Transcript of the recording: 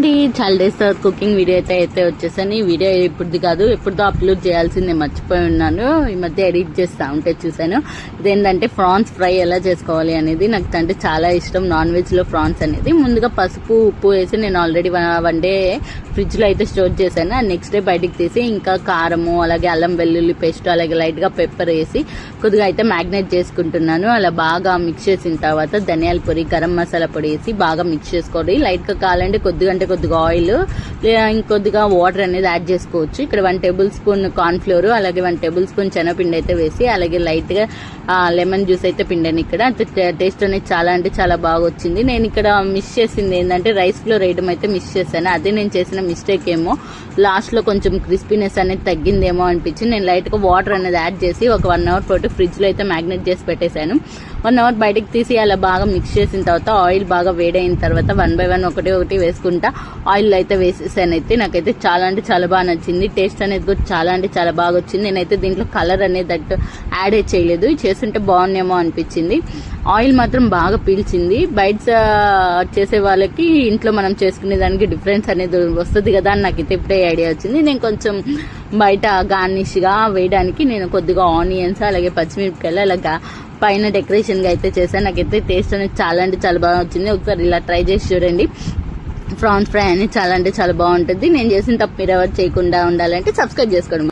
అండి, చాలా డేస్ తర్వాత కుకింగ్ వీడియో అయితే వచ్చేసాను. ఈ వీడియో ఇప్పుడుది కాదు, ఎప్పుడుదో అప్లోడ్ చేయాల్సిందే, మర్చిపోయి ఉన్నాను. ఈ మధ్య ఎడిట్ చేస్తా ఉంటే చూసాను. ఇదేంటంటే ఫ్రాన్స్ ఫ్రై ఎలా చేసుకోవాలి అనేది. నాకు అంటే చాలా ఇష్టం నాన్ వెజ్ లో ఫ్రాన్స్ అనేది. ముందుగా పసుపు ఉప్పు వేసి నేను ఆల్రెడీ 1 డే ఫ్రిడ్జ్ లో అయితే స్టోర్ చేశాను. నెక్స్ట్ డే బయటికి తీసి ఇంకా కారము, అలాగే అల్లం వెల్లుల్లి పేస్ట్, అలాగే లైట్ గా పెప్పర్ వేసి కొద్దిగా అయితే మ్యాగ్నేట్ చేసుకుంటున్నాను. అలా బాగా మిక్స్ చేసిన తర్వాత ధనియాల పొడి, గరం మసాలా పొడి వేసి బాగా మిక్స్ చేసుకోవాలి. లైట్ గా కావాలంటే కొద్దిగా ఆయిల్ ఇంకొద్దిగా వాటర్ అనేది యాడ్ చేసుకోవచ్చు. ఇక్కడ 1 టేబుల్ స్పూన్ కార్న్ ఫ్లోర్, అలాగే 1 టేబుల్ స్పూన్ శనగపిండి అయితే వేసి, అలాగే లైట్ గా లెమన్ జ్యూస్ అయితే పిండాను. ఇక్కడ టేస్ట్ అనేది చాలా అంటే చాలా బాగా వచ్చింది. నేను ఇక్కడ మిస్ చేసింది ఏంటంటే రైస్ ఫ్లోర్ వేయడం అయితే మిస్ చేశాను. అదే నేను చేసిన మిస్టేక్ ఏమో. లాస్ట్ లో కొంచెం క్రిస్పీనెస్ అనేది తగ్గిందేమో అనిపించింది. నేను లైట్ గా వాటర్ అనేది యాడ్ చేసి ఒక 1 అవర్ పాటు ఫ్రిడ్జ్ లో అయితే మ్యాగ్నేట్ చేసి పెట్టేశాను. 1 అవర్ బయటకు తీసి అలా బాగా మిక్స్ చేసిన తర్వాత ఆయిల్ బాగా వేడైన తర్వాత 1 by 1 ఒకటి వేసుకుంటా ఆయిల్ అయితే వేసేసాను. అయితే నాకైతే చాలా అంటే చాలా బాగా నచ్చింది. టేస్ట్ అనేది కూడా చాలా అంటే చాలా బాగా వచ్చింది. నేనైతే దీంట్లో కలర్ అనేది యాడ్ చేయలేదు, చేస్తుంటే బాగుండేమో అనిపించింది. ఆయిల్ మాత్రం బాగా పీల్చింది. బయట చేసే వాళ్ళకి ఇంట్లో మనం చేసుకునే దానికి డిఫరెన్స్ అనేది వస్తుంది కదా అని నాకైతే ఇప్పుడే ఐడియా వచ్చింది. నేను కొంచెం బయట గార్నిష్ గా వేయడానికి నేను కొద్దిగా ఆనియన్స్, అలాగే పచ్చిమిరపకాయలు అలాగా పైన డెకరేషన్ గా అయితే చేశాను. నాకైతే టేస్ట్ అనేది చాలా అంటే చాలా బాగా వచ్చింది. ఒకసారి ఇలా ట్రై చేసి చూడండి. ప్రాన్స్ ఫ్రై అనేది చాలా అంటే చాలా బాగుంటుంది. నేను చేసిన తప్పు మీరు ఎవరు చేయకుండా ఉండాలంటే సబ్స్క్రైబ్ చేసుకోండి.